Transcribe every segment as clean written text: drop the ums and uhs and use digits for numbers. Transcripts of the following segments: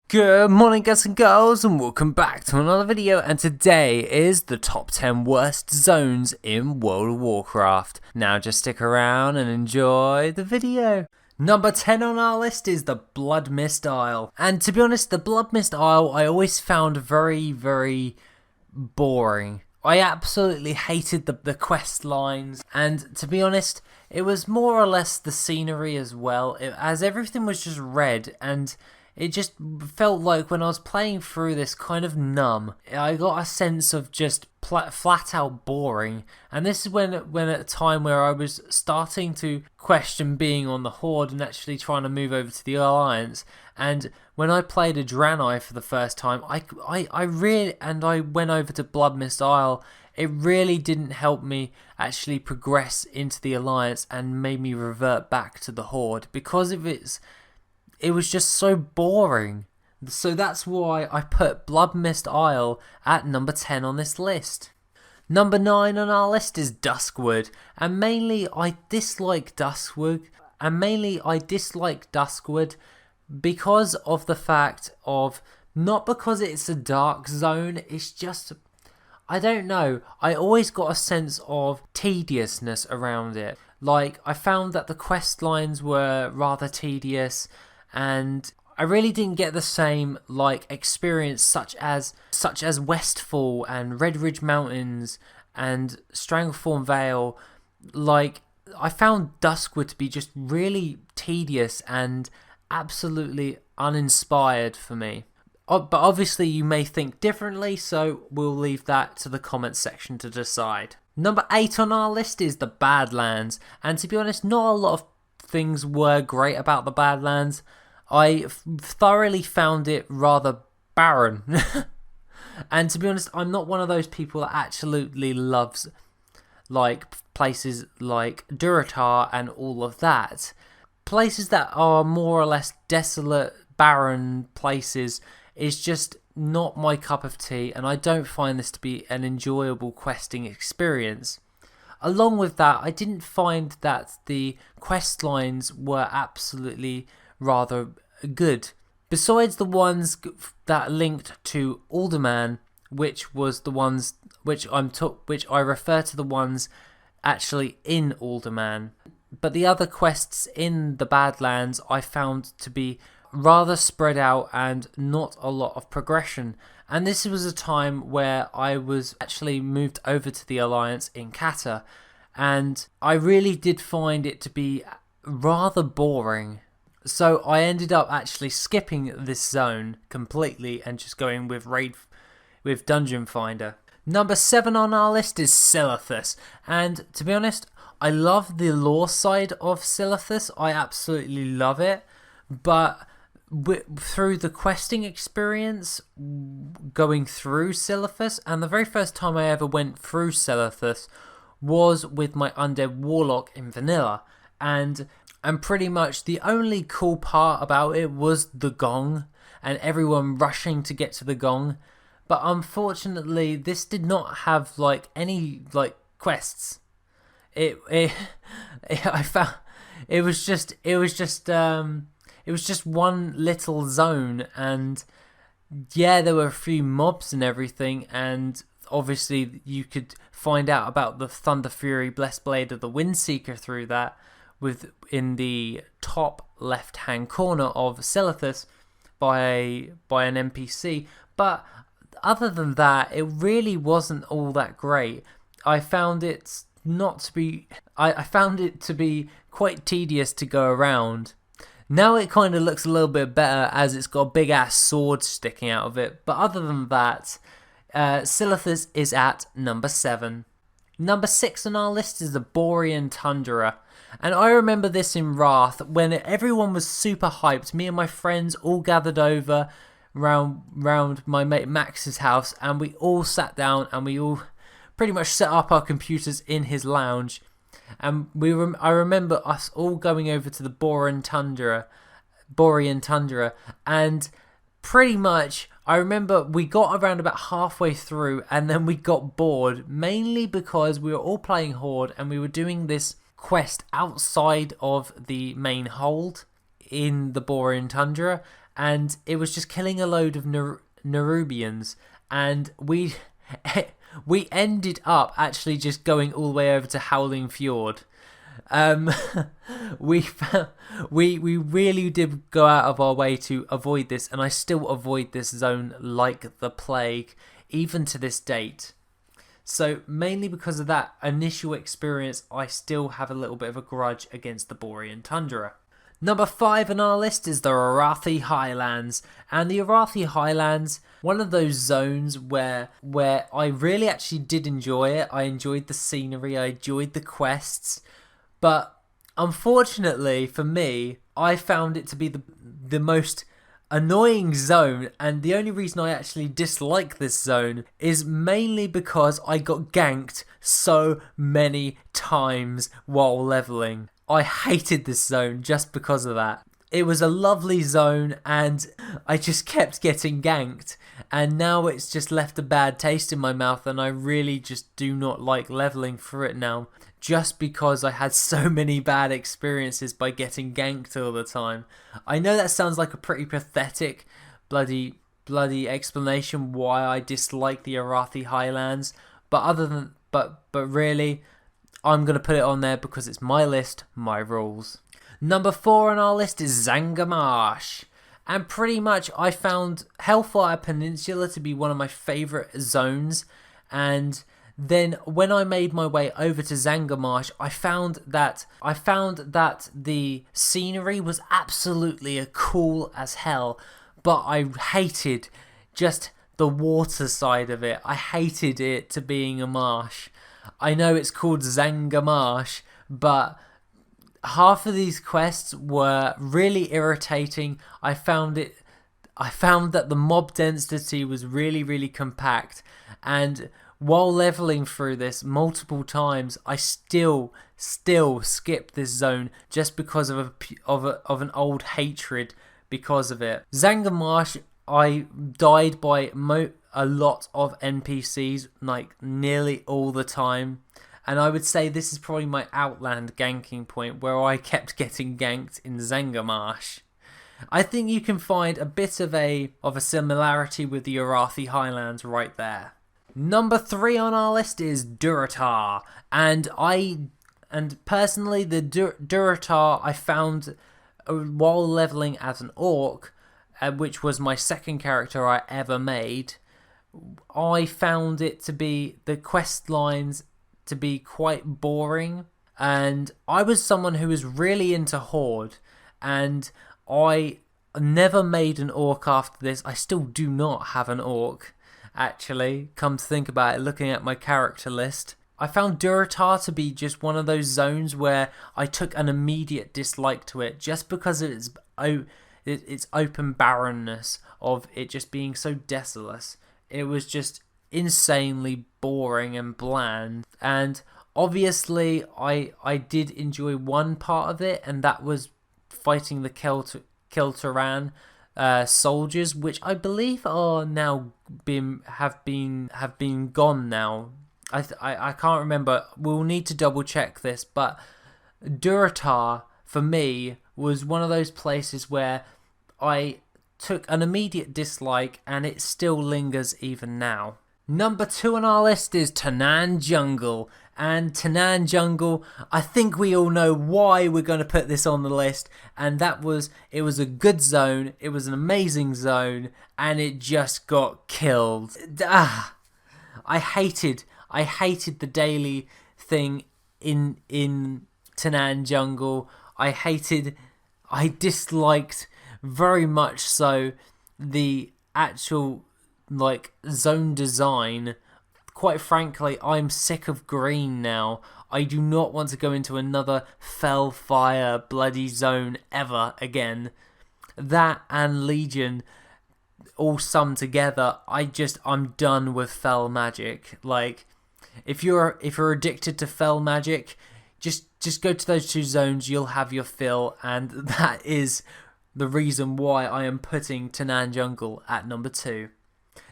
Good morning guys and girls, and welcome back to another video, and today is the top 10 worst zones in World of Warcraft. Now just stick around and enjoy the video. Number 10 on our list is the BLOODMYST Isle, and to be honest, the BLOODMYST Isle I always found very boring. I absolutely hated the quest lines, and to be honest, it was more or less the scenery as well, as everything was just red, and it just felt like when I was playing through this kind of numb. I got a sense of just flat out boring. And this is when at a time where I was starting to question being on the Horde and actually trying to move over to the Alliance. And when I played a Draenei for the first time, I went over to BLOODMYST Isle. It really didn't help me actually progress into the Alliance and made me revert back to the Horde because of it was just so boring. So that's why I put BLOODMYST Isle at number 10 on this list. Number 9 on our list is DUSKWOOD, and mainly I dislike DUSKWOOD, because of the fact of, not because it's a dark zone, it's just, I don't know, I always got a sense of tediousness around it. Like, I found that the quest lines were rather tedious, and I really didn't get the same experience such as Westfall and Red Ridge Mountains and Stranglethorn Vale. Like, I found DUSKWOOD to be just really tedious and absolutely uninspired for me. But obviously you may think differently, so we'll leave that to the comments section to decide. Number 8 on our list is the Badlands, and to be honest, not a lot of things were great about the Badlands. I thoroughly found it rather barren. And to be honest, I'm not one of those people that absolutely loves places like DURATAR and all of that. Places that are more or less desolate, barren places is just not my cup of tea, and I don't find this to be an enjoyable questing experience. Along with that, I didn't find that the quest lines were absolutely rather good. Besides the ones that linked to Alderman, which was the ones which I refer to the ones actually in Alderman. But the other quests in the Badlands I found to be rather spread out and not a lot of progression. And this was a time where I was actually moved over to the Alliance in Kata, and I really did find it to be rather boring. So I ended up actually skipping this zone completely and just going with Dungeon Finder. Number 7 on our list is SILITHUS, and to be honest, I love the lore side of SILITHUS. I absolutely love it, but through the questing experience going through SILITHUS, and the very first time I ever went through SILITHUS was with my Undead Warlock in Vanilla, and pretty much the only cool part about it was the gong and everyone rushing to get to the gong. But unfortunately, this did not have any quests. I found it was just one little zone, and yeah, there were a few mobs and everything, and obviously you could find out about the Thunder Fury Blessed Blade of the Windseeker through that, in the top left hand corner of SILITHUS by an NPC. But other than that, it really wasn't all that great. I found it to be quite tedious to go around. Now it kind of looks a little bit better as it's got a big ass sword sticking out of it. But other than that, SILITHUS is at number 7. Number 6 on our list is the BOREAN Tundra. And I remember this in Wrath when everyone was super hyped. Me and my friends all gathered over round my mate Max's house, and we all sat down and we all pretty much set up our computers in his lounge. And I remember us all going over to the BOREAN Tundra, and pretty much I remember we got around about halfway through and then we got bored, mainly because we were all playing Horde and we were doing this quest outside of the main hold in the BOREAN Tundra, and it was just killing a load of Nerubians, and we ended up actually just going all the way over to Howling Fjord. We really did go out of our way to avoid this, and I still avoid this zone like the plague, even to this date. So mainly because of that initial experience, I still have a little bit of a grudge against the Borean Tundra. Number 5 on our list is the ARATHI Highlands, and the ARATHI Highlands, one of those zones where I really actually did enjoy it. I enjoyed the scenery, I enjoyed the quests, but unfortunately for me, I found it to be the most annoying zone, and the only reason I actually dislike this zone is mainly because I got ganked so many times while leveling. I hated this zone just because of that. It was a lovely zone and I just kept getting ganked, and now it's just left a bad taste in my mouth, and I really just do not like leveling for it now, just because I had so many bad experiences by getting ganked all the time. I know that sounds like a pretty pathetic bloody explanation why I dislike the ARATHI Highlands, but really I'm going to put it on there because it's my list, my rules. Number 4 on our list is ZANGAMARSH. And pretty much I found Hellfire Peninsula to be one of my favourite zones. And then when I made my way over to ZANGAMARSH, I found that the scenery was absolutely cool as hell. But I hated just the water side of it. I hated it to being a marsh. I know it's called ZANGAMARSH, but half of these quests were really irritating. I found that the mob density was really compact, and while leveling through this multiple times, I still skipped this zone just because of an old hatred because of it. ZANGAMARSH, I died by a lot of NPCs, like nearly all the time, and I would say this is probably my Outland ganking point, where I kept getting ganked in ZANGAMARSH. I think you can find a bit of a similarity with the ARATHI Highlands right there. Number 3 on our list is DURATAR, and personally the DURATAR I found while leveling as an orc, which was my second character I ever made. I found it to be, the quest lines to be quite boring, and I was someone who was really into Horde, and I never made an orc after this. I still do not have an orc, actually, come to think about it, looking at my character list. I found DURATAR to be just one of those zones where I took an immediate dislike to it, just because of its open barrenness of it just being so desolate. It was just insanely boring and bland, and obviously I did enjoy one part of it, and that was fighting the Kel'Thuzan soldiers, which I believe are now have been gone now. I can't remember. We'll need to double check this, but DURATAR for me was one of those places where I took an immediate dislike, and it still lingers even now. Number 2 on our list is TANNAN Jungle, and TANNAN Jungle, I think we all know why we're going to put this on the list, and it was a good zone, it was an amazing zone, and it just got killed. I hated the daily thing in TANNAN Jungle. I disliked very much so the actual zone design. Quite frankly, I'm sick of green now. I do not want to go into another fell fire bloody zone ever again. That and Legion all summed together, I'm done with fell magic. Like, if you're addicted to fell magic, just go to those 2 zones, you'll have your fill, and that is the reason why I am putting TANNAN Jungle at number 2.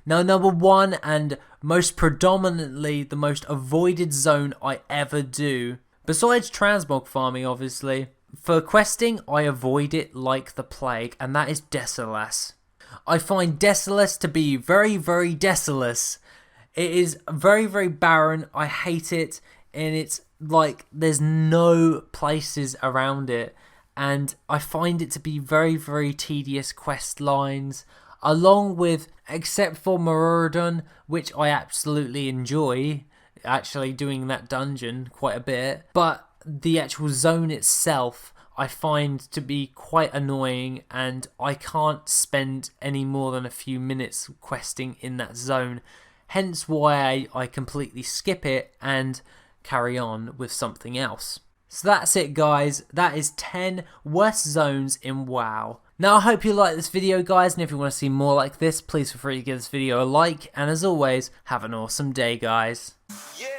Now, number 1, and most predominantly the most avoided zone I ever do, besides transmog farming obviously, For questing, I avoid it like the plague, and that is DESOLACE. I find DESOLACE to be very, very DESOLACE. It is very, very barren. I hate it, and it's like there's no places around it, and I find it to be very, very tedious quest lines, along with, except for BOREAN, which I absolutely enjoy, actually doing that dungeon quite a bit, but the actual zone itself I find to be quite annoying, and I can't spend any more than a few minutes questing in that zone, hence why I completely skip it and carry on with something else. So that's it, guys. That is 10 worst zones in WoW. Now, I hope you like this video, guys, and if you want to see more like this, please feel free to give this video a like, and as always, have an awesome day, guys. Yeah.